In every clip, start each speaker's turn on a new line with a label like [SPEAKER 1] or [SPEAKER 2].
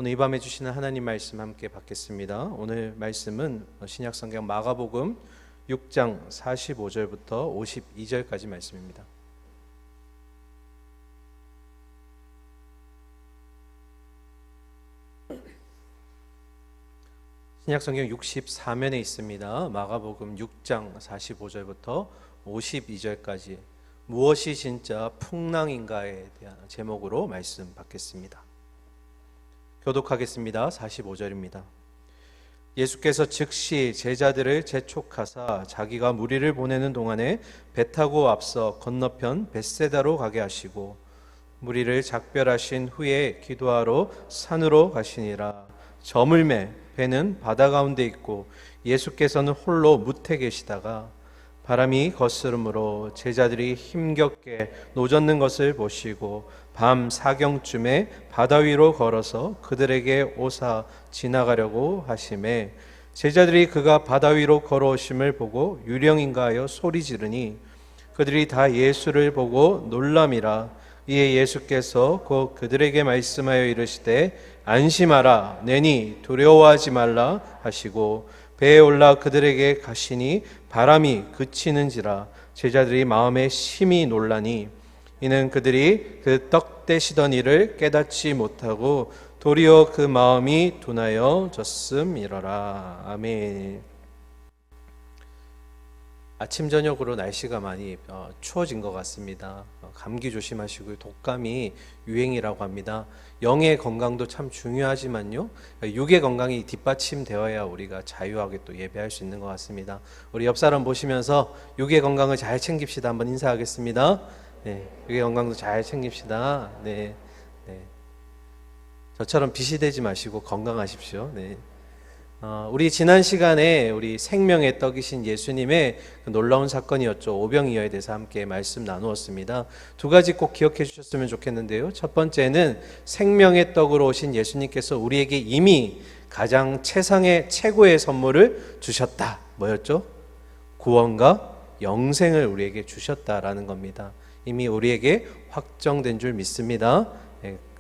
[SPEAKER 1] 오늘 이 밤에 주시는 하나님 말씀 함께 받겠습니다. 오늘 말씀은 신약성경 마가복음 6장 45절부터 52절까지 말씀입니다. 신약성경 64면에 있습니다. 마가복음 6장 45절부터 52절까지 무엇이 진짜 풍랑인가에 대한 제목으로 말씀 받겠습니다. 교독하겠습니다. 45절입니다. 예수께서 즉시 제자들을 재촉하사 자기가 무리를 보내는 동안에 배 타고 앞서 건너편 벳세다로 가게 하시고 무리를 작별하신 후에 기도하러 산으로 가시니라. 저물매 배는 바다 가운데 있고 예수께서는 홀로 무태 계시다가 바람이 거스름으로 제자들이 힘겹게 노젓는 것을 보시고 밤 사경쯤에 바다 위로 걸어서 그들에게 오사 지나가려고 하심에 제자들이 그가 바다 위로 걸어오심을 보고 유령인가 하여 소리 지르니 그들이 다 예수를 보고 놀람이라. 이에 예수께서 곧 그들에게 말씀하여 이르시되 안심하라 내니 두려워하지 말라 하시고 배에 올라 그들에게 가시니 바람이 그치는지라. 제자들이 마음에 심히 놀라니 이는 그들이 그 떡 떼시던 일을 깨닫지 못하고 도리어 그 마음이 둔하여 졌음이러라. 아멘. 아침 저녁으로 날씨가 많이 추워진 것 같습니다. 감기 조심하시고요. 독감이 유행이라고 합니다. 영의 건강도 참 중요하지만요, 육의 건강이 뒷받침되어야 우리가 자유하게 또 예배할 수 있는 것 같습니다. 우리 옆 사람 보시면서 육의 건강을 잘 챙깁시다. 한번 인사하겠습니다. 네, 육의 건강도 잘 챙깁시다. 네. 저처럼 빚이 되지 마시고 건강하십시오. 네. 우리 지난 시간에 우리 생명의 떡이신 예수님의 그 놀라운 사건이었죠. 오병이어에 대해서 함께 말씀 나누었습니다. 두 가지 꼭 기억해 주셨으면 좋겠는데요. 첫 번째는 생명의 떡으로 오신 예수님께서 우리에게 이미 가장 최고의 선물을 주셨다. 뭐였죠? 구원과 영생을 우리에게 주셨다라는 겁니다. 이미 우리에게 확정된 줄 믿습니다.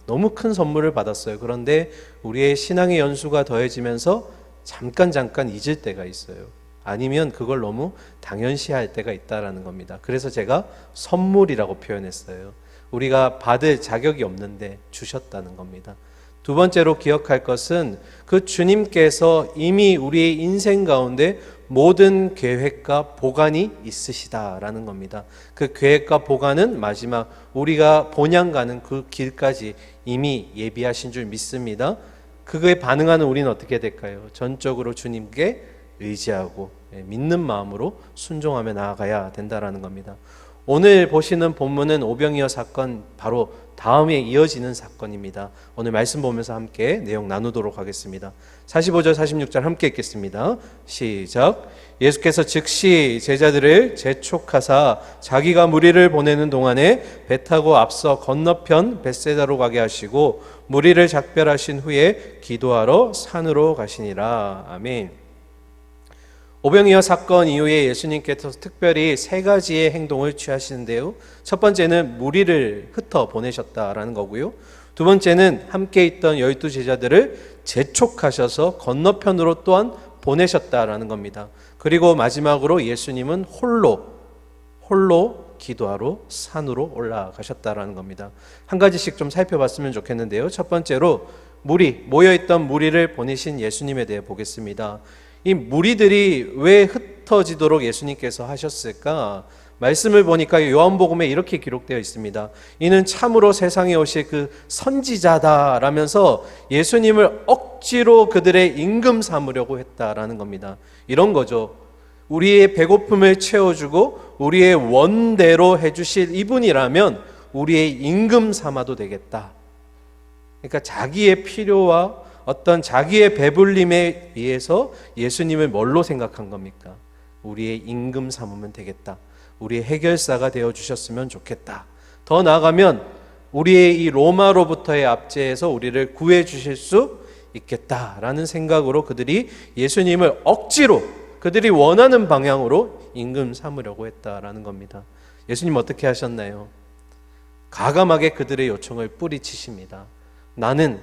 [SPEAKER 1] 너무 큰 선물을 받았어요. 그런데 우리의 신앙의 연수가 더해지면서 잠깐 잊을 때가 있어요. 아니면 그걸 너무 당연시할 때가 있다라는 겁니다. 그래서 제가 선물이라고 표현했어요. 우리가 받을 자격이 없는데 주셨다는 겁니다. 두 번째로 기억할 것은 그 주님께서 이미 우리의 인생 가운데 모든 계획과 보관이 있으시다라는 겁니다. 그 계획과 보관은 마지막 우리가 본향 가는 그 길까지 이미 예비하신 줄 믿습니다. 그거에 반응하는 우리는 어떻게 될까요? 전적으로 주님께 의지하고 믿는 마음으로 순종하며 나아가야 된다라는 겁니다. 오늘 보시는 본문은 오병이어 사건 바로 다음에 이어지는 사건입니다. 오늘 말씀 보면서 함께 내용 나누도록 하겠습니다. 45절 46절 함께 읽겠습니다. 시작. 예수께서 즉시 제자들을 재촉하사 자기가 무리를 보내는 동안에 배 타고 앞서 건너편 벳세다로 가게 하시고 무리를 작별하신 후에 기도하러 산으로 가시니라. 아멘. 오병이어 사건 이후에 예수님께서 특별히 세 가지의 행동을 취하시는데요. 첫 번째는 무리를 흩어 보내셨다라는 거고요. 두 번째는 함께 있던 12 제자들을 재촉하셔서 건너편으로 또한 보내셨다라는 겁니다. 그리고 마지막으로 예수님은 홀로 기도하러 산으로 올라가셨다라는 겁니다. 한 가지씩 좀 살펴봤으면 좋겠는데요. 첫 번째로 모여있던 무리를 보내신 예수님에 대해 보겠습니다. 이 무리들이 왜 흩어지도록 예수님께서 하셨을까? 말씀을 보니까 요한복음에 이렇게 기록되어 있습니다. 이는 참으로 세상에 오실 그 선지자다라면서 예수님을 억지로 그들의 임금 삼으려고 했다라는 겁니다. 이런 거죠. 우리의 배고픔을 채워주고 우리의 원대로 해주실 이분이라면 우리의 임금 삼아도 되겠다. 그러니까 자기의 필요와 어떤 자기의 배불림에 의해서 예수님을 뭘로 생각한 겁니까? 우리의 임금 삼으면 되겠다. 우리의 해결사가 되어주셨으면 좋겠다. 더 나아가면 우리의 이 로마로부터의 압제에서 우리를 구해주실 수 있겠다라는 생각으로 그들이 예수님을 억지로 그들이 원하는 방향으로 임금 삼으려고 했다라는 겁니다. 예수님 어떻게 하셨나요? 가감하게 그들의 요청을 뿌리치십니다. 나는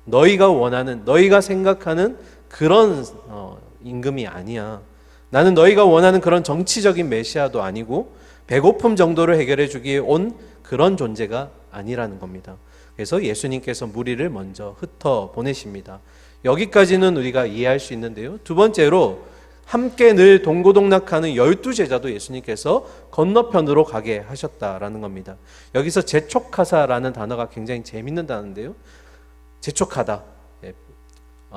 [SPEAKER 1] 너희가 원하는, 너희가 생각하는 그런 임금이 아니야. 나는 너희가 원하는 그런 정치적인 메시아도 아니고 배고픔 정도를 해결해 주기에 온 그런 존재가 아니라는 겁니다. 그래서 예수님께서 무리를 먼저 흩어 보내십니다. 여기까지는 우리가 이해할 수 있는데요. 두 번째로 함께 늘 동고동락하는 12제자도 예수님께서 건너편으로 가게 하셨다라는 겁니다. 여기서 재촉하사라는 단어가 굉장히 재밌는 단어인데요. 재촉하다.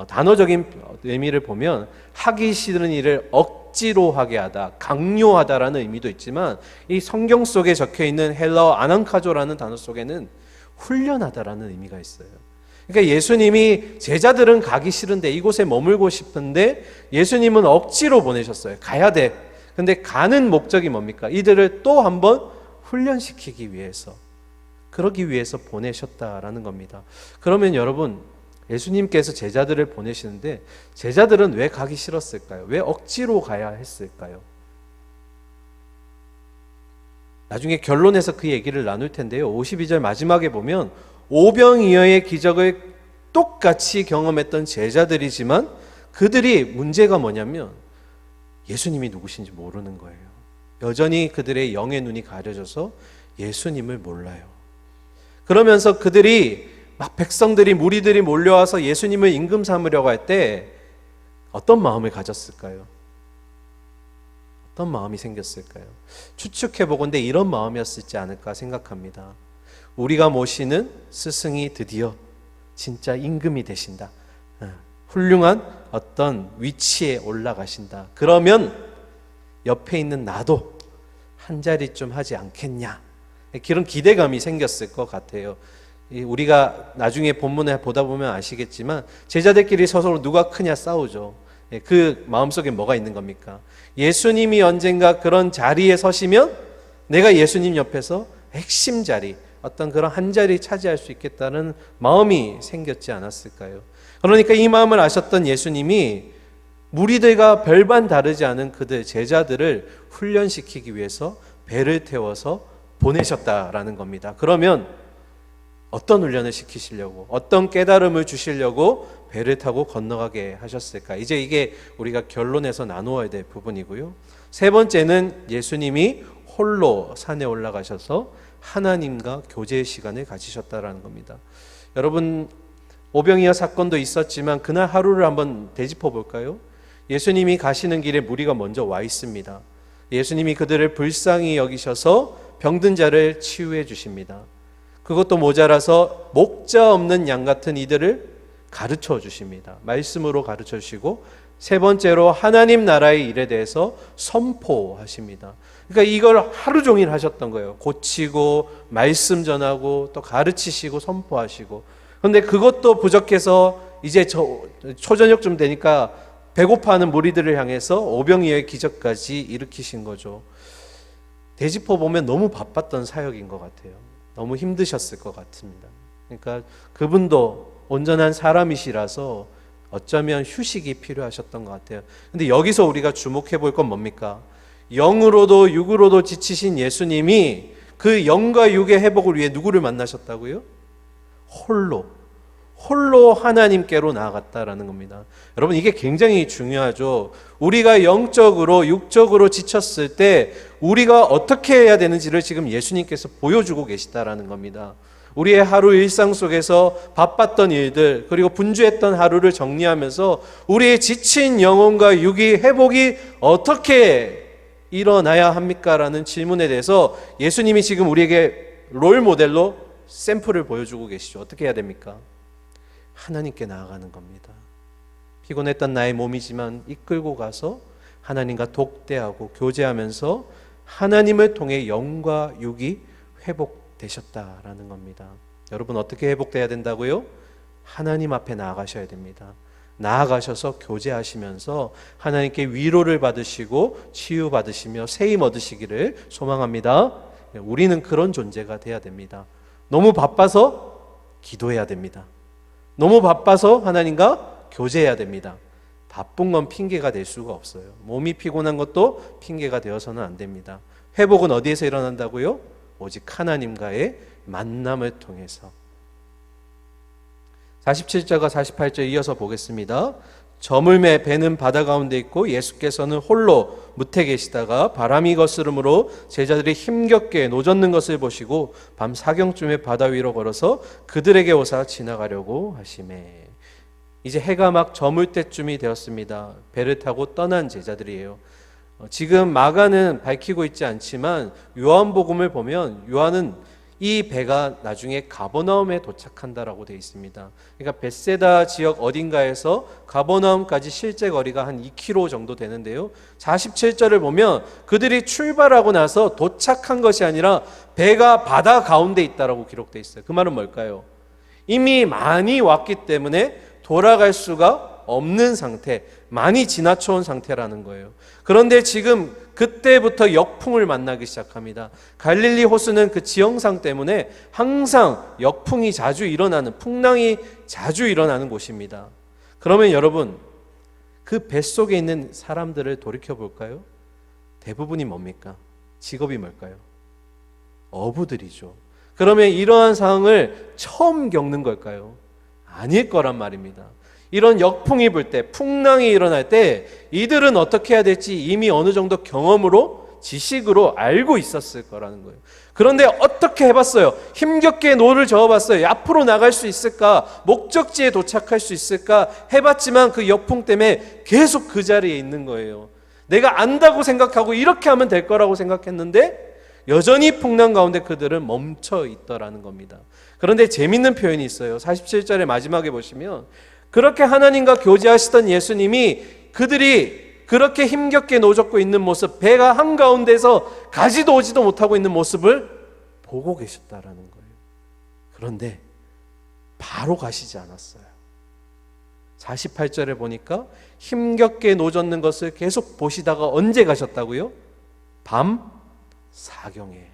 [SPEAKER 1] 단어적인 의미를 보면 하기 싫은 일을 억지로 하게 하다, 강요하다라는 의미도 있지만 이 성경 속에 적혀 있는 헬라어 아난카조라는 단어 속에는 훈련하다라는 의미가 있어요. 그러니까 예수님이 제자들은 가기 싫은데 이곳에 머물고 싶은데 예수님은 억지로 보내셨어요. 가야 돼. 근데 가는 목적이 뭡니까? 이들을 또 한번 훈련시키기 위해서, 그러기 위해서 보내셨다라는 겁니다. 그러면 여러분, 예수님께서 제자들을 보내시는데 제자들은 왜 가기 싫었을까요? 왜 억지로 가야 했을까요? 나중에 결론에서 그 얘기를 나눌 텐데요. 52절 마지막에 보면 오병이어의 기적을 똑같이 경험했던 제자들이지만 그들이 문제가 뭐냐면 예수님이 누구신지 모르는 거예요. 여전히 그들의 영의 눈이 가려져서 예수님을 몰라요. 그러면서 그들이 막 백성들이, 무리들이 몰려와서 예수님을 임금 삼으려고 할 때 어떤 마음을 가졌을까요? 어떤 마음이 생겼을까요? 추측해보건대 이런 마음이었을지 않을까 생각합니다. 우리가 모시는 스승이 드디어 진짜 임금이 되신다. 훌륭한 어떤 위치에 올라가신다. 그러면 옆에 있는 나도 한 자리 좀 하지 않겠냐. 그런 기대감이 생겼을 것 같아요. 우리가 나중에 본문에 보다 보면 아시겠지만 제자들끼리 서로 누가 크냐 싸우죠. 그 마음속에 뭐가 있는 겁니까? 예수님이 언젠가 그런 자리에 서시면 내가 예수님 옆에서 핵심 자리, 어떤 그런 한 자리 차지할 수 있겠다는 마음이 생겼지 않았을까요? 그러니까 이 마음을 아셨던 예수님이 무리들과 별반 다르지 않은 그들 제자들을 훈련시키기 위해서 배를 태워서 보내셨다라는 겁니다. 그러면 어떤 훈련을 시키시려고, 어떤 깨달음을 주시려고 배를 타고 건너가게 하셨을까? 이제 이게 우리가 결론에서 나누어야 될 부분이고요. 세 번째는 예수님이 홀로 산에 올라가셔서 하나님과 교제의 시간을 가지셨다라는 겁니다. 여러분, 오병이어 사건도 있었지만 그날 하루를 한번 되짚어 볼까요? 예수님이 가시는 길에 무리가 먼저 와 있습니다. 예수님이 그들을 불쌍히 여기셔서 병든 자를 치유해 주십니다. 그것도 모자라서 목자 없는 양 같은 이들을 가르쳐 주십니다. 말씀으로 가르쳐 주시고 세 번째로 하나님 나라의 일에 대해서 선포하십니다. 그러니까 이걸 하루 종일 하셨던 거예요. 고치고 말씀 전하고 또 가르치시고 선포하시고. 그런데 그것도 부족해서 이제 초저녁쯤 되니까 배고파하는 무리들을 향해서 오병이어의 기적까지 일으키신 거죠. 되짚어 보면 너무 바빴던 사역인 것 같아요. 너무 힘드셨을 것 같습니다. 그러니까 그분도 온전한 사람이시라서 어쩌면 휴식이 필요하셨던 것 같아요. 근데 여기서 우리가 주목해 볼 건 뭡니까? 영으로도 육으로도 지치신 예수님이 그 영과 육의 회복을 위해 누구를 만나셨다고요? 홀로 하나님께로 나아갔다라는 겁니다. 여러분, 이게 굉장히 중요하죠. 우리가 영적으로 육적으로 지쳤을 때 우리가 어떻게 해야 되는지를 지금 예수님께서 보여주고 계시다라는 겁니다. 우리의 하루 일상 속에서 바빴던 일들, 그리고 분주했던 하루를 정리하면서 우리의 지친 영혼과 육이 회복이 어떻게 일어나야 합니까? 라는 질문에 대해서 예수님이 지금 우리에게 롤 모델로 샘플을 보여주고 계시죠. 어떻게 해야 됩니까? 하나님께 나아가는 겁니다. 피곤했던 나의 몸이지만 이끌고 가서 하나님과 독대하고 교제하면서 하나님을 통해 영과 육이 회복되셨다라는 겁니다. 여러분, 어떻게 회복돼야 된다고요? 하나님 앞에 나아가셔야 됩니다. 나아가셔서 교제하시면서 하나님께 위로를 받으시고 치유받으시며 세임 얻으시기를 소망합니다. 우리는 그런 존재가 돼야 됩니다. 너무 바빠서 기도해야 됩니다. 너무 바빠서 하나님과 교제해야 됩니다. 바쁜 건 핑계가 될 수가 없어요. 몸이 피곤한 것도 핑계가 되어서는 안 됩니다. 회복은 어디에서 일어난다고요? 오직 하나님과의 만남을 통해서. 47절과 48절 이어서 보겠습니다. 저물매 배는 바다 가운데 있고 예수께서는 홀로 무태 계시다가 바람이 거스름으로 제자들이 힘겹게 노젓는 것을 보시고 밤 사경쯤에 바다 위로 걸어서 그들에게 오사 지나가려고 하시매. 이제 해가 막 저물 때쯤이 되었습니다. 배를 타고 떠난 제자들이에요. 지금 마가는 밝히고 있지 않지만 요한복음을 보면 요한은 이 배가 나중에 가버나움에 도착한다라고 되어 있습니다. 그러니까 벳세다 지역 어딘가에서 가버나움까지 실제 거리가 한 2km 정도 되는데요. 47절을 보면 그들이 출발하고 나서 도착한 것이 아니라 배가 바다 가운데 있다라고 기록되어 있어요. 그 말은 뭘까요? 이미 많이 왔기 때문에 돌아갈 수가 없는 상태, 많이 지나쳐온 상태라는 거예요. 그런데 지금 그때부터 역풍을 만나기 시작합니다. 갈릴리 호수는 그 지형상 때문에 항상 역풍이 자주 일어나는, 풍랑이 자주 일어나는 곳입니다. 그러면 여러분, 그 뱃속에 있는 사람들을 돌이켜 볼까요? 대부분이 뭡니까? 직업이 뭘까요? 어부들이죠. 그러면 이러한 상황을 처음 겪는 걸까요? 아닐 거란 말입니다. 이런 역풍이 불 때, 풍랑이 일어날 때 이들은 어떻게 해야 될지 이미 어느 정도 경험으로, 지식으로 알고 있었을 거라는 거예요. 그런데 어떻게 해봤어요? 힘겹게 노를 저어봤어요. 앞으로 나갈 수 있을까? 목적지에 도착할 수 있을까? 해봤지만 그 역풍 때문에 계속 그 자리에 있는 거예요. 내가 안다고 생각하고 이렇게 하면 될 거라고 생각했는데 여전히 풍랑 가운데 그들은 멈춰 있더라는 겁니다. 그런데 재밌는 표현이 있어요. 47절의 마지막에 보시면 그렇게 하나님과 교제하시던 예수님이 그들이 그렇게 힘겹게 노젓고 있는 모습, 배가 한가운데서 가지도 오지도 못하고 있는 모습을 보고 계셨다라는 거예요. 그런데 바로 가시지 않았어요. 48절에 보니까 힘겹게 노젓는 것을 계속 보시다가 언제 가셨다고요? 밤 사경에.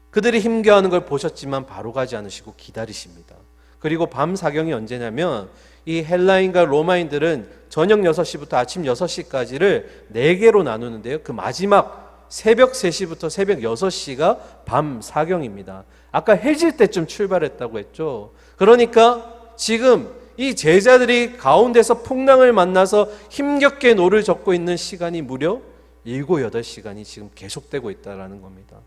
[SPEAKER 1] 그들이 힘겨워하는 걸 보셨지만 바로 가지 않으시고 기다리십니다. 그리고 밤 사경이 언제냐면 이 헬라인과 로마인들은 저녁 6시부터 아침 6시까지를 4개로 나누는데요. 그 마지막 새벽 3시부터 새벽 6시가 밤 사경입니다. 아까 해질 때쯤 출발했다고 했죠. 그러니까 지금 이 제자들이 가운데서 풍랑을 만나서 힘겹게 노를 젓고 있는 시간이 무려 7, 8시간이 지금 계속되고 있다는 겁니다.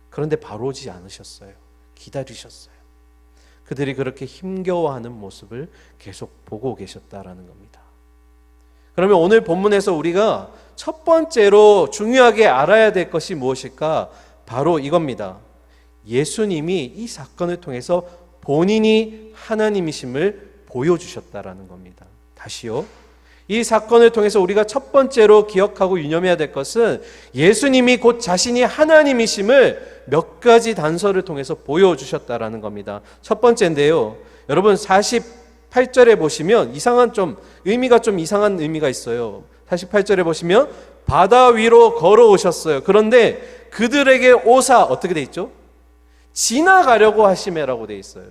[SPEAKER 1] 그런데 바로 오지 않으셨어요. 기다리셨어요. 그들이 그렇게 힘겨워하는 모습을 계속 보고 계셨다라는 겁니다. 그러면 오늘 본문에서 우리가 첫 번째로 중요하게 알아야 될 것이 무엇일까? 바로 이겁니다. 예수님이 이 사건을 통해서 본인이 하나님이심을 보여주셨다라는 겁니다. 다시요. 이 사건을 통해서 우리가 첫 번째로 기억하고 유념해야 될 것은 예수님이 곧 자신이 하나님이심을 몇 가지 단서를 통해서 보여주셨다라는 겁니다. 첫 번째인데요. 여러분 48절에 보시면 의미가 좀 이상한 의미가 있어요. 48절에 보시면 바다 위로 걸어오셨어요. 그런데 그들에게 오사 어떻게 돼 있죠? 지나가려고 하시매라고 돼 있어요.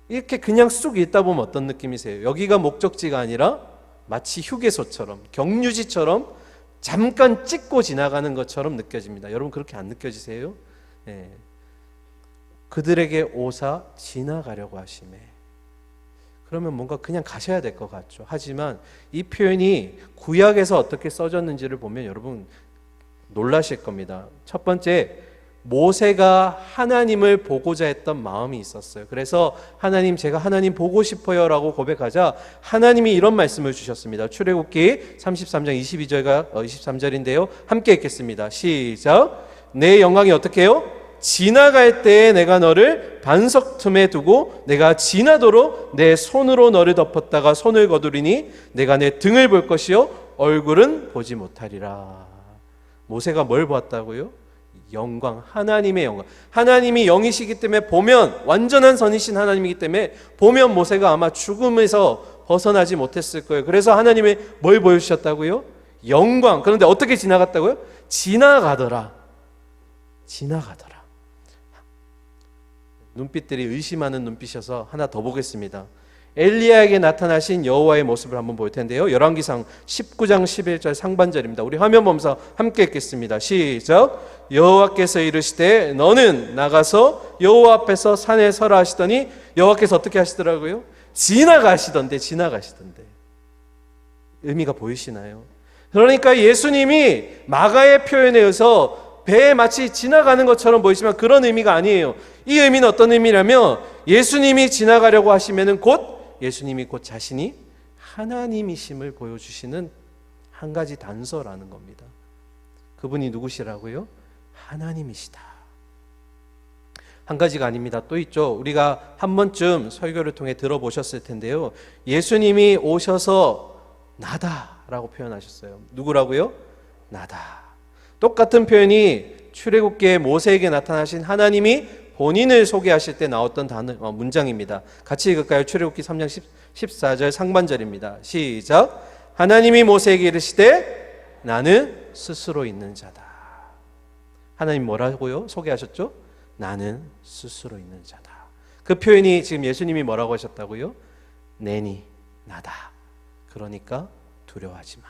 [SPEAKER 1] 이렇게 그냥 쑥 읽다 보면 어떤 느낌이세요? 여기가 목적지가 아니라 마치 휴게소처럼 경유지처럼 잠깐 찍고 지나가는 것처럼 느껴집니다. 여러분 그렇게 안 느껴지세요? 네. 그들에게 오사 지나가려고 하시매. 그러면 뭔가 그냥 가셔야 될 것 같죠. 하지만 이 표현이 구약에서 어떻게 써졌는지를 보면 여러분 놀라실 겁니다. 첫 번째, 모세가 하나님을 보고자 했던 마음이 있었어요. 그래서 하나님, 제가 하나님 보고 싶어요 라고 고백하자 하나님이 이런 말씀을 주셨습니다. 출애굽기 33장 22절과 23절인데요. 함께 읽겠습니다. 시작. 내 영광이 어떻게 해요? 지나갈 때에 내가 너를 반석 틈에 두고 내가 지나도록 내 손으로 너를 덮었다가 손을 거두리니 내가 내 등을 볼 것이요 얼굴은 보지 못하리라. 모세가 뭘 보았다고요? 영광, 하나님의 영광. 하나님이 영이시기 때문에 보면, 완전한 선이신 하나님이기 때문에 보면 모세가 아마 죽음에서 벗어나지 못했을 거예요. 그래서 하나님이 뭘 보여주셨다고요? 영광. 그런데 어떻게 지나갔다고요? 지나가더라. 눈빛들이 의심하는 눈빛이어서 하나 더 보겠습니다. 엘리야에게 나타나신 여호와의 모습을 한번 볼 텐데요. 열왕기상 19장 11절 상반절입니다. 우리 화면 보면서 함께 읽겠습니다. 시작. 여호와께서 이르시되 너는 나가서 여호와 앞에서 산에 서라 하시더니 여호와께서 어떻게 하시더라고요? 지나가시던데. 의미가 보이시나요? 그러니까 예수님이 마가의 표현에 의해서 배에 마치 지나가는 것처럼 보이지만 그런 의미가 아니에요. 이 의미는 어떤 의미냐면 예수님이 지나가려고 하시면은 예수님이 곧 자신이 하나님이심을 보여주시는 한 가지 단서라는 겁니다. 그분이 누구시라고요? 하나님이시다. 한 가지가 아닙니다. 또 있죠. 우리가 한 번쯤 설교를 통해 들어보셨을 텐데요. 예수님이 오셔서 나다라고 표현하셨어요. 누구라고요? 나다. 똑같은 표현이 출애굽기에 모세에게 나타나신 하나님이 본인을 소개하실 때 나왔던 문장입니다. 같이 읽을까요? 출애굽기 3장 14절 상반절입니다. 시작. 하나님이 모세에게 이르시되 나는 스스로 있는 자다. 하나님 뭐라고요? 소개하셨죠? 나는 스스로 있는 자다. 그 표현이 지금 예수님이 뭐라고 하셨다고요? 내니 나다. 그러니까 두려워하지 마.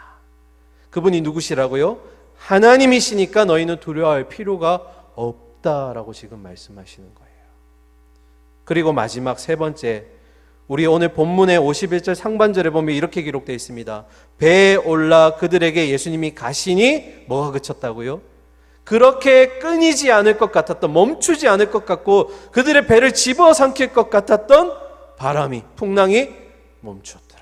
[SPEAKER 1] 그분이 누구시라고요? 하나님이시니까 너희는 두려워할 필요가 없다라고 지금 말씀하시는 거예요. 그리고 마지막 세 번째, 우리 오늘 본문의 51절 상반절에 보면 이렇게 기록되어 있습니다. 배에 올라 그들에게 예수님이 가시니 뭐가 그쳤다고요? 그렇게 끊이지 않을 것 같았던, 멈추지 않을 것 같고 그들의 배를 집어삼킬 것 같았던 풍랑이 멈추었더라.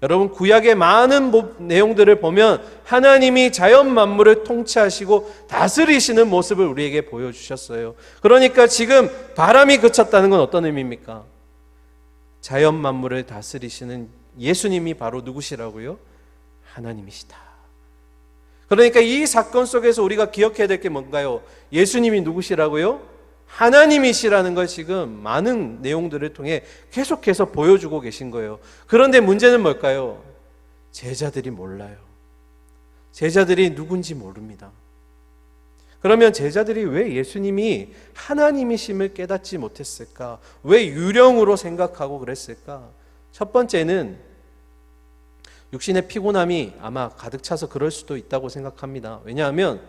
[SPEAKER 1] 여러분, 구약의 많은 내용들을 보면 하나님이 자연 만물을 통치하시고 다스리시는 모습을 우리에게 보여주셨어요. 그러니까 지금 바람이 그쳤다는 건 어떤 의미입니까? 자연 만물을 다스리시는 예수님이 바로 누구시라고요? 하나님이시다. 그러니까 이 사건 속에서 우리가 기억해야 될 게 뭔가요? 예수님이 누구시라고요? 하나님이시라는 걸 지금 많은 내용들을 통해 계속해서 보여주고 계신 거예요. 그런데 문제는 뭘까요? 제자들이 몰라요. 제자들이 누군지 모릅니다. 그러면 제자들이 왜 예수님이 하나님이심을 깨닫지 못했을까? 왜 유령으로 생각하고 그랬을까? 첫 번째는 육신의 피곤함이 아마 가득 차서 그럴 수도 있다고 생각합니다. 왜냐하면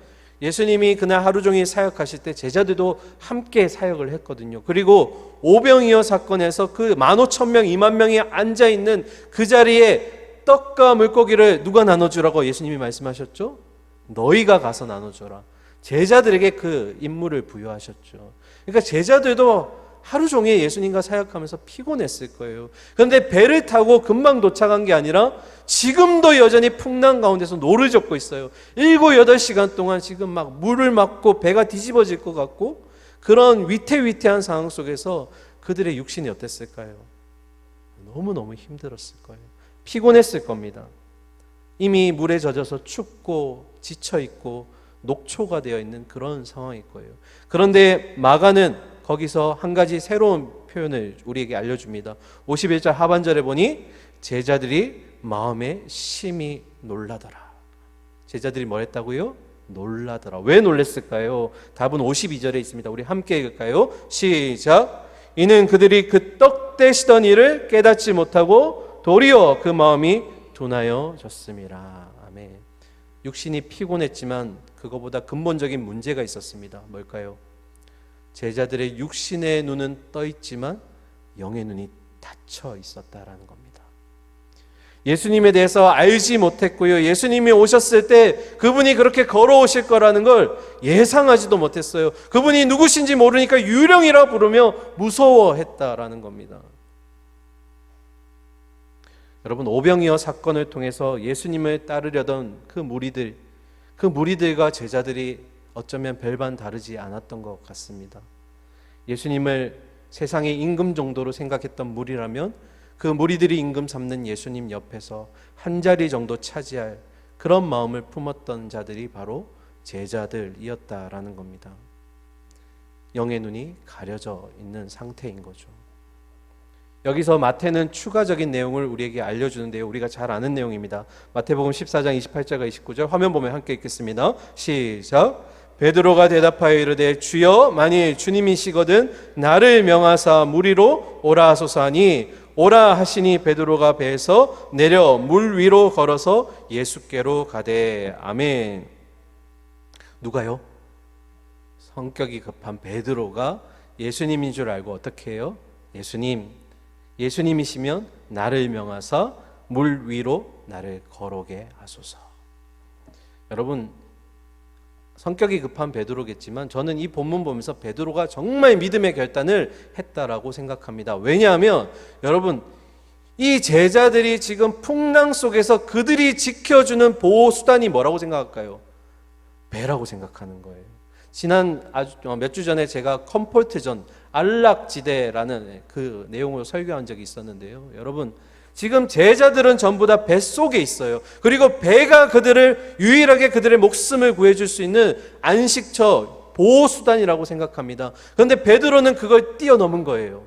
[SPEAKER 1] 예수님이 그날 하루 종일 사역하실 때 제자들도 함께 사역을 했거든요. 그리고 오병이어 사건에서 그 15,000명, 2만 명이 앉아있는 그 자리에 떡과 물고기를 누가 나눠주라고 예수님이 말씀하셨죠? 너희가 가서 나눠줘라. 제자들에게 그 임무를 부여하셨죠. 그러니까 제자들도 하루 종일 예수님과 사역하면서 피곤했을 거예요. 그런데 배를 타고 금방 도착한 게 아니라 지금도 여전히 풍랑 가운데서 노를 젓고 있어요. 7, 8시간 동안 지금 막 물을 맞고 배가 뒤집어질 것 같고 그런 위태위태한 상황 속에서 그들의 육신이 어땠을까요? 너무너무 힘들었을 거예요. 피곤했을 겁니다. 이미 물에 젖어서 춥고 지쳐있고 녹초가 되어 있는 그런 상황일 거예요. 그런데 마가는 거기서 한 가지 새로운 표현을 우리에게 알려줍니다. 51절 하반절에 보니 제자들이 마음에 심히 놀라더라. 제자들이 뭘 했다고요? 놀라더라. 왜 놀랬을까요? 답은 52절에 있습니다. 우리 함께 읽을까요? 시작. 이는 그들이 그 떡 떼시던 일을 깨닫지 못하고 도리어 그 마음이 둔하여졌음이라. 아멘. 육신이 피곤했지만 그거보다 근본적인 문제가 있었습니다. 뭘까요? 제자들의 육신의 눈은 떠 있지만 영의 눈이 닫혀 있었다라는 겁니다. 예수님에 대해서 알지 못했고요. 예수님이 오셨을 때 그분이 그렇게 걸어오실 거라는 걸 예상하지도 못했어요. 그분이 누구신지 모르니까 유령이라 부르며 무서워했다라는 겁니다. 여러분, 오병이어 사건을 통해서 예수님을 따르려던 그 무리들과 제자들이 어쩌면 별반 다르지 않았던 것 같습니다. 예수님을 세상의 임금 정도로 생각했던 무리라면 그 무리들이 임금 삼는 예수님 옆에서 한 자리 정도 차지할 그런 마음을 품었던 자들이 바로 제자들이었다라는 겁니다. 영의 눈이 가려져 있는 상태인 거죠. 여기서 마태는 추가적인 내용을 우리에게 알려주는데요. 우리가 잘 아는 내용입니다. 마태복음 14장 28절과 29절 화면 보면 함께 읽겠습니다. 시작. 베드로가 대답하여 이르되 주여 만일 주님이시거든 나를 명하사 물 위로 오라 하소서 하니 오라 하시니 베드로가 배에서 내려 물 위로 걸어서 예수께로 가되. 아멘. 누가요? 성격이 급한 베드로가 예수님인 줄 알고 어떻게 해요? 예수님이시면 나를 명하사 물 위로 나를 걸어오게 하소서. 여러분, 성격이 급한 베드로겠지만 저는 이 본문 보면서 베드로가 정말 믿음의 결단을 했다라고 생각합니다. 왜냐하면 여러분, 이 제자들이 지금 풍랑 속에서 그들이 지켜주는 보호 수단이 뭐라고 생각할까요? 배라고 생각하는 거예요. 지난 몇 주 전에 제가 컴포트전 안락지대라는 그 내용으로 설교한 적이 있었는데요. 여러분, 지금 제자들은 전부 다 뱃속에 있어요. 그리고 배가 그들을 유일하게 그들의 목숨을 구해줄 수 있는 안식처, 보호수단이라고 생각합니다. 그런데 베드로는 그걸 뛰어넘은 거예요.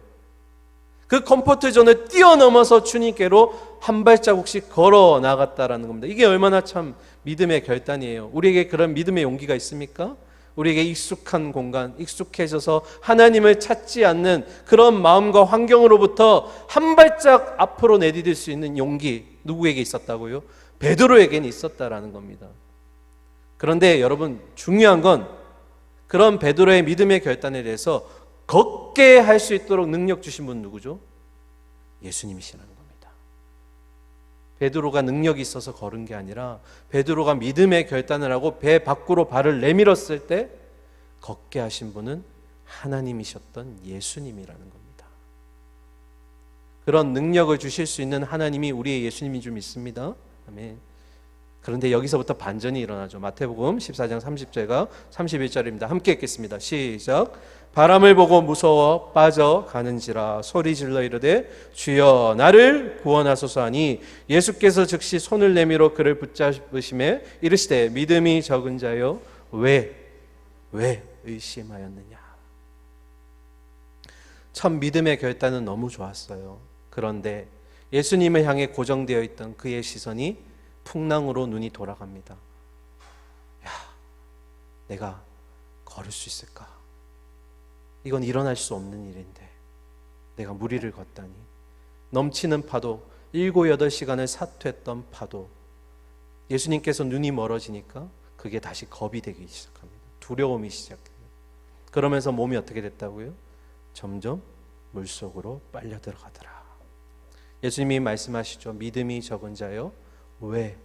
[SPEAKER 1] 그 컴포트존을 뛰어넘어서 주님께로 한 발자국씩 걸어 나갔다라는 겁니다. 이게 얼마나 참 믿음의 결단이에요. 우리에게 그런 믿음의 용기가 있습니까? 우리에게 익숙한 공간, 익숙해져서 하나님을 찾지 않는 그런 마음과 환경으로부터 한 발짝 앞으로 내디딜 수 있는 용기, 누구에게 있었다고요? 베드로에게는 있었다라는 겁니다. 그런데 여러분, 중요한 건 그런 베드로의 믿음의 결단에 대해서 걷게 할 수 있도록 능력 주신 분 누구죠? 예수님이시라는 겁니다. 베드로가 능력이 있어서 걸은 게 아니라 베드로가 믿음의 결단을 하고 배 밖으로 발을 내밀었을 때 걷게 하신 분은 하나님이셨던 예수님이라는 겁니다. 그런 능력을 주실 수 있는 하나님이 우리의 예수님인 줄 믿습니다. 아멘. 그런데 여기서부터 반전이 일어나죠. 마태복음 14장 30절과 31절입니다. 함께 읽겠습니다. 시작. 바람을 보고 무서워 빠져가는지라 소리질러 이르되 주여 나를 구원하소서 하니 예수께서 즉시 손을 내밀어 그를 붙잡으시매 이르시되 믿음이 적은 자여 왜 의심하였느냐. 참 믿음의 결단은 너무 좋았어요. 그런데 예수님을 향해 고정되어 있던 그의 시선이 풍랑으로 눈이 돌아갑니다. 야, 내가 걸을 수 있을까? 이건 일어날 수 없는 일인데 내가 무리를 걷다니. 넘치는 파도, 7, 8시간을 사투했던 파도. 예수님께서 눈이 멀어지니까 그게 다시 겁이 되기 시작합니다. 두려움이 시작해요. 그러면서 몸이 어떻게 됐다고요? 점점 물속으로 빨려 들어가더라. 예수님이 말씀하시죠. 믿음이 적은 자여 왜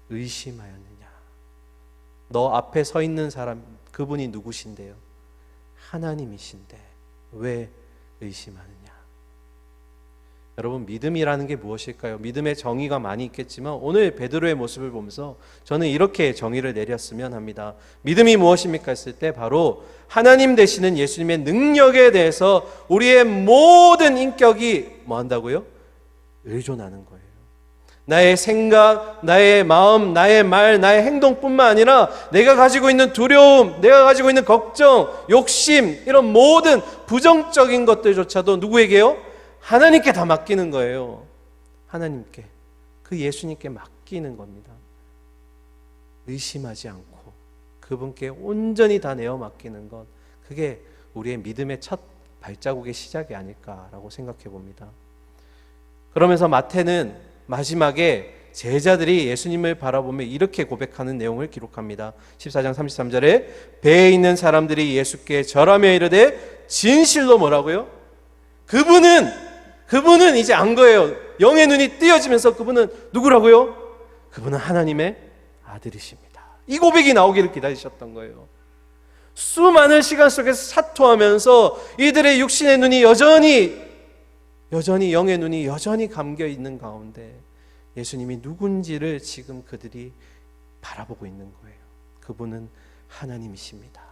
[SPEAKER 1] 의심하였느냐. 너 앞에 서 있는 사람, 그분이 누구신데요? 하나님이신데 왜 의심하느냐. 여러분, 믿음이라는 게 무엇일까요? 믿음의 정의가 많이 있겠지만 오늘 베드로의 모습을 보면서 저는 이렇게 정의를 내렸으면 합니다. 믿음이 무엇입니까 했을 때 바로 하나님 되시는 예수님의 능력에 대해서 우리의 모든 인격이 뭐 한다고요? 의존하는 거예요. 나의 생각, 나의 마음, 나의 말, 나의 행동뿐만 아니라 내가 가지고 있는 두려움, 내가 가지고 있는 걱정, 욕심, 이런 모든 부정적인 것들조차도 누구에게요? 하나님께 다 맡기는 거예요. 하나님께, 그 예수님께 맡기는 겁니다. 의심하지 않고 그분께 온전히 다 내어 맡기는 것, 그게 우리의 믿음의 첫 발자국의 시작이 아닐까라고 생각해 봅니다. 그러면서 마태는 마지막에 제자들이 예수님을 바라보며 이렇게 고백하는 내용을 기록합니다. 14장 33절에 배에 있는 사람들이 예수께 절하며 이르되 진실로 뭐라고요? 그분은 이제 안 거예요. 영의 눈이 띄어지면서 그분은 누구라고요? 그분은 하나님의 아들이십니다. 이 고백이 나오기를 기다리셨던 거예요. 수많은 시간 속에서 사토하면서 이들의 육신의 눈이 여전히 영의 눈이 여전히 감겨 있는 가운데 예수님이 누군지를 지금 그들이 바라보고 있는 거예요. 그분은 하나님이십니다.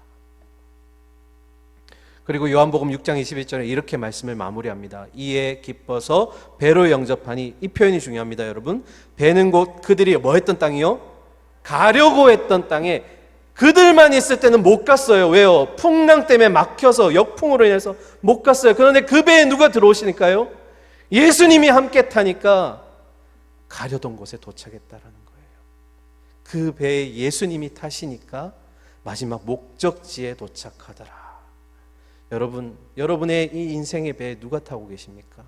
[SPEAKER 1] 그리고 요한복음 6장 21절에 이렇게 말씀을 마무리합니다. 이에 기뻐서 배로 영접하니, 이 표현이 중요합니다. 여러분, 배는 곧 그들이 뭐 했던 땅이요? 가려고 했던 땅에 그들만 있을 때는 못 갔어요. 왜요? 풍랑 때문에 막혀서, 역풍으로 인해서 못 갔어요. 그런데 그 배에 누가 들어오시니까요? 예수님이 함께 타니까 가려던 곳에 도착했다라는 거예요. 그 배에 예수님이 타시니까 마지막 목적지에 도착하더라. 여러분의 이 인생의 배에 누가 타고 계십니까?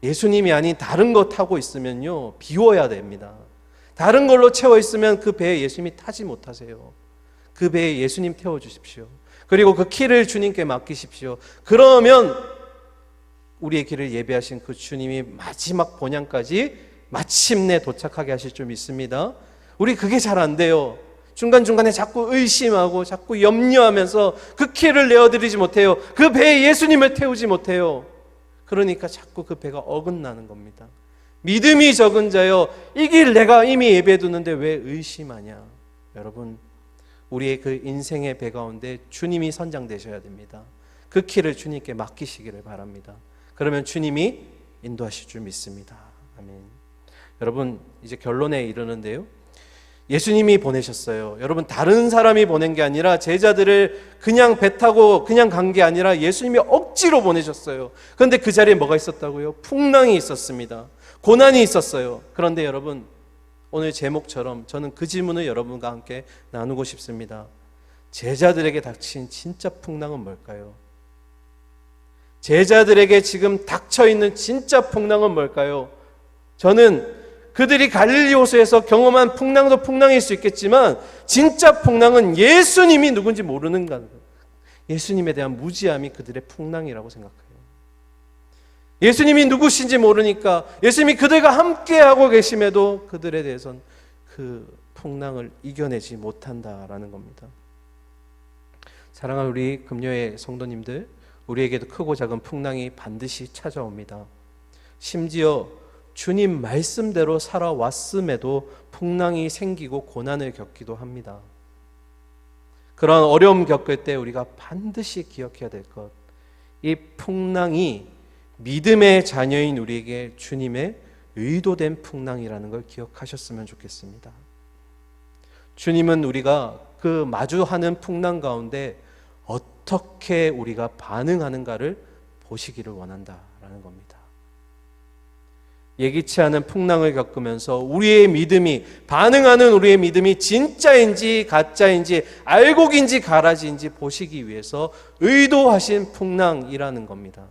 [SPEAKER 1] 예수님이 아닌 다른 거 타고 있으면요, 비워야 됩니다. 다른 걸로 채워 있으면 그 배에 예수님이 타지 못하세요. 그 배에 예수님 태워주십시오. 그리고 그 키를 주님께 맡기십시오. 그러면 우리의 길을 예배하신 그 주님이 마지막 본향까지 마침내 도착하게 하실 줄 믿습니다. 우리 그게 잘 안 돼요. 중간중간에 자꾸 의심하고 자꾸 염려하면서 그 키를 내어드리지 못해요. 그 배에 예수님을 태우지 못해요. 그러니까 자꾸 그 배가 어긋나는 겁니다. 믿음이 적은 자여, 이 길 내가 이미 예배해 두는데 왜 의심하냐. 여러분, 우리의 그 인생의 배 가운데 주님이 선장되셔야 됩니다. 그 키를 주님께 맡기시기를 바랍니다. 그러면 주님이 인도하실 줄 믿습니다. 아멘. 여러분, 이제 결론에 이르는데요, 예수님이 보내셨어요. 여러분, 다른 사람이 보낸 게 아니라, 제자들을 그냥 배 타고 그냥 간 게 아니라 예수님이 억지로 보내셨어요. 그런데 그 자리에 뭐가 있었다고요? 풍랑이 있었습니다. 고난이 있었어요. 그런데 여러분, 오늘 제목처럼 저는 그 질문을 여러분과 함께 나누고 싶습니다. 제자들에게 닥친 진짜 풍랑은 뭘까요? 제자들에게 지금 닥쳐있는 진짜 풍랑은 뭘까요? 저는 그들이 갈릴리 호수에서 경험한 풍랑도 풍랑일 수 있겠지만, 진짜 풍랑은 예수님이 누군지 모르는 것, 예수님에 대한 무지함이 그들의 풍랑이라고 생각해요. 예수님이 누구신지 모르니까, 예수님이 그들과 함께하고 계심에도 그들에 대해서는 그 풍랑을 이겨내지 못한다라는 겁니다. 사랑하는 우리 금요의 성도님들, 우리에게도 크고 작은 풍랑이 반드시 찾아옵니다. 심지어 주님 말씀대로 살아왔음에도 풍랑이 생기고 고난을 겪기도 합니다. 그런 어려움 겪을 때 우리가 반드시 기억해야 될 것, 이 풍랑이 믿음의 자녀인 우리에게 주님의 의도된 풍랑이라는 걸 기억하셨으면 좋겠습니다. 주님은 우리가 그 마주하는 풍랑 가운데 어떻게 우리가 반응하는가를 보시기를 원한다라는 겁니다. 예기치 않은 풍랑을 겪으면서 우리의 믿음이, 반응하는 우리의 믿음이 진짜인지 가짜인지 알곡인지 가라지인지 보시기 위해서 의도하신 풍랑이라는 겁니다.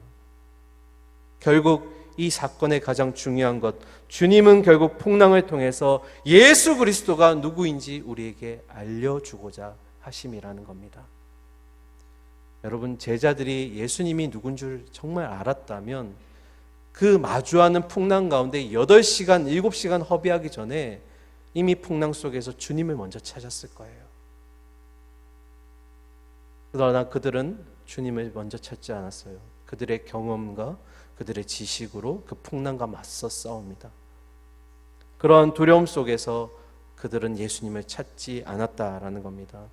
[SPEAKER 1] 결국 이 사건의 가장 중요한 것, 주님은 결국 풍랑을 통해서 예수 그리스도가 누구인지 우리에게 알려주고자 하심이라는 겁니다. 여러분, 제자들이 예수님이 누군 줄 정말 알았다면 그 마주하는 풍랑 가운데 8시간, 7시간 허비하기 전에 이미 풍랑 속에서 주님을 먼저 찾았을 거예요. 그러나 그들은 주님을 먼저 찾지 않았어요. 그들의 경험과 그들의 지식으로 그 풍랑과 맞서 싸웁니다. 그러한 두려움 속에서 그들은 예수님을 찾지 않았다라는 겁니다.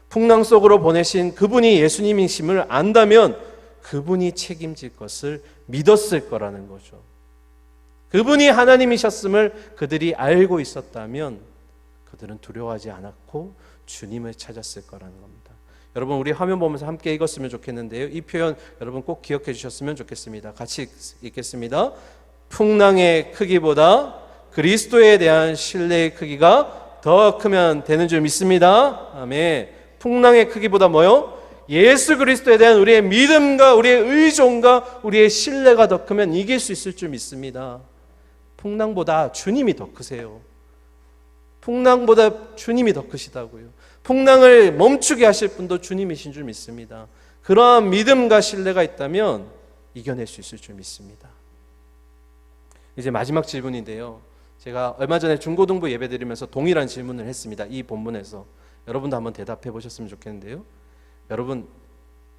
[SPEAKER 1] 풍랑 속으로 보내신 그분이 예수님이심을 안다면 그분이 책임질 것을 믿었을 거라는 거죠. 그분이 하나님이셨음을 그들이 알고 있었다면 그들은 두려워하지 않았고 주님을 찾았을 거라는 겁니다. 여러분, 우리 화면 보면서 함께 읽었으면 좋겠는데요, 이 표현 여러분 꼭 기억해 주셨으면 좋겠습니다. 같이 읽겠습니다. 풍랑의 크기보다 그리스도에 대한 신뢰의 크기가 더 크면 되는 줄 믿습니다. 아멘. 풍랑의 크기보다 뭐요? 예수 그리스도에 대한 우리의 믿음과 우리의 의존과 우리의 신뢰가 더 크면 이길 수 있을 줄 믿습니다. 풍랑보다 주님이 더 크세요. 풍랑보다 주님이 더 크시다고요. 풍랑을 멈추게 하실 분도 주님이신 줄 믿습니다. 그러한 믿음과 신뢰가 있다면 이겨낼 수 있을 줄 믿습니다. 이제 마지막 질문인데요, 제가 얼마 전에 중고등부 예배드리면서 동일한 질문을 했습니다. 이 본문에서 여러분도 한번 대답해 보셨으면 좋겠는데요, 여러분,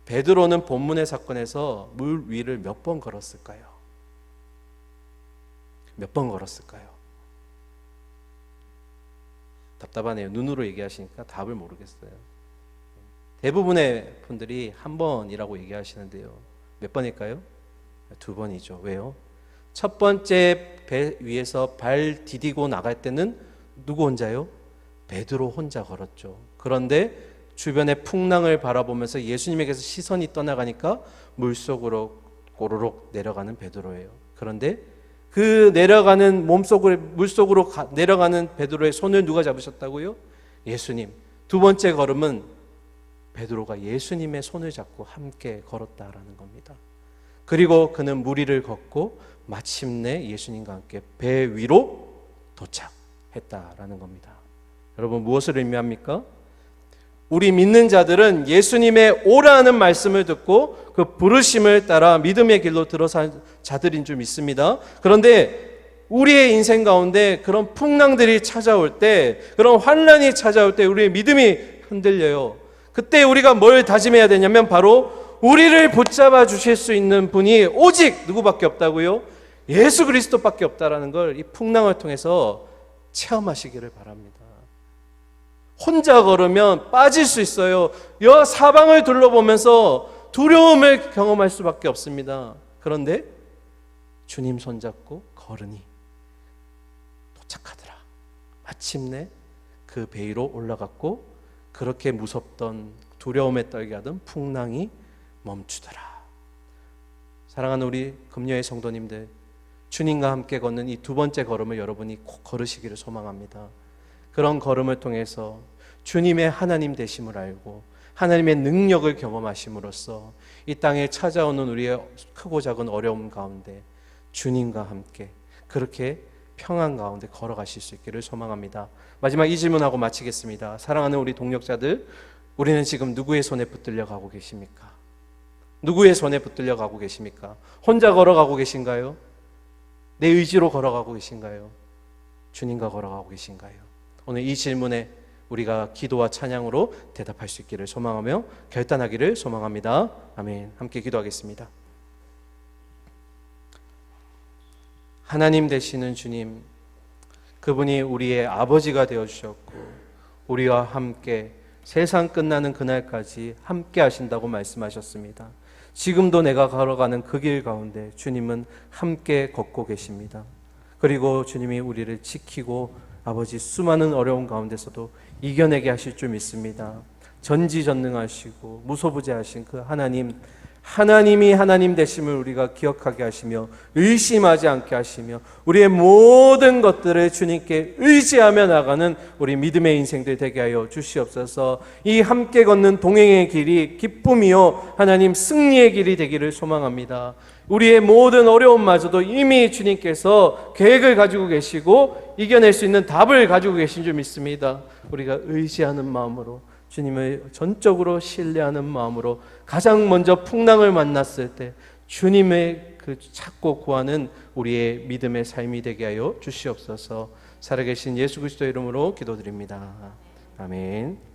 [SPEAKER 1] 베드로는 본문의 사건에서 물 위를 몇 번 걸었을까요? 몇 번 걸었을까요? 답답하네요. 눈으로 얘기하시니까 답을 모르겠어요. 대부분의 분들이 한 번이라고 얘기하시는데요, 몇 번일까요? 2번이죠. 왜요? 첫 번째 배 위에서 발 디디고 나갈 때는 누구 혼자요? 베드로 혼자 걸었죠. 그런데 주변의 풍랑을 바라보면서 예수님에게서 시선이 떠나가니까 물속으로 꼬르륵 내려가는 베드로예요. 그런데 그 내려가는 물속으로 내려가는 베드로의 손을 누가 잡으셨다고요? 예수님. 두 번째 걸음은 베드로가 예수님의 손을 잡고 함께 걸었다라는 겁니다. 그리고 그는 물 위를 걷고 마침내 예수님과 함께 배 위로 도착했다라는 겁니다. 여러분, 무엇을 의미합니까? 우리 믿는 자들은 예수님의 오라는 말씀을 듣고 그 부르심을 따라 믿음의 길로 들어선 자들인 줄 믿습니다. 그런데 우리의 인생 가운데 그런 풍랑들이 찾아올 때, 그런 환란이 찾아올 때 우리의 믿음이 흔들려요. 그때 우리가 뭘 다짐해야 되냐면 바로 우리를 붙잡아 주실 수 있는 분이 오직 누구밖에 없다고요? 예수 그리스도밖에 없다라는 걸 이 풍랑을 통해서 체험하시기를 바랍니다. 혼자 걸으면 빠질 수 있어요. 여 사방을 둘러보면서 두려움을 경험할 수밖에 없습니다. 그런데 주님 손잡고 걸으니 도착하더라. 마침내 그 배 위로 올라갔고 그렇게 무섭던 두려움에 떨게 하던 풍랑이 멈추더라. 사랑하는 우리 금요의 성도님들, 주님과 함께 걷는 이 두 번째 걸음을 여러분이 꼭 걸으시기를 소망합니다. 그런 걸음을 통해서 주님의 하나님 되심을 알고 하나님의 능력을 경험하심으로써 이 땅에 찾아오는 우리의 크고 작은 어려움 가운데 주님과 함께 그렇게 평안 가운데 걸어가실 수 있기를 소망합니다. 마지막 이 질문하고 마치겠습니다. 사랑하는 우리 동역자들, 우리는 지금 누구의 손에 붙들려 가고 계십니까? 누구의 손에 붙들려 가고 계십니까? 혼자 걸어가고 계신가요? 내 의지로 걸어가고 계신가요? 주님과 걸어가고 계신가요? 오늘 이 질문에 우리가 기도와 찬양으로 대답할 수 있기를 소망하며 결단하기를 소망합니다. 아멘. 함께 기도하겠습니다. 하나님 되시는 주님, 그분이 우리의 아버지가 되어주셨고 우리와 함께 세상 끝나는 그날까지 함께 하신다고 말씀하셨습니다. 지금도 내가 걸어가는 그 길 가운데 주님은 함께 걷고 계십니다. 그리고 주님이 우리를 지키고 아버지 수많은 어려운 가운데서도 이겨내게 하실 줄 믿습니다. 전지전능하시고 무소부재하신 그 하나님이 하나님 되심을 우리가 기억하게 하시며 의심하지 않게 하시며 우리의 모든 것들을 주님께 의지하며 나가는 우리 믿음의 인생들 되게 하여 주시옵소서. 이 함께 걷는 동행의 길이 기쁨이요 하나님 승리의 길이 되기를 소망합니다. 우리의 모든 어려움마저도 이미 주님께서 계획을 가지고 계시고 이겨낼 수 있는 답을 가지고 계신 줄 믿습니다. 우리가 의지하는 마음으로 주님을 전적으로 신뢰하는 마음으로 가장 먼저 풍랑을 만났을 때 주님의 그 찾고 구하는 우리의 믿음의 삶이 되게 하여 주시옵소서. 살아계신 예수 그리스도의 이름으로 기도드립니다. 아멘.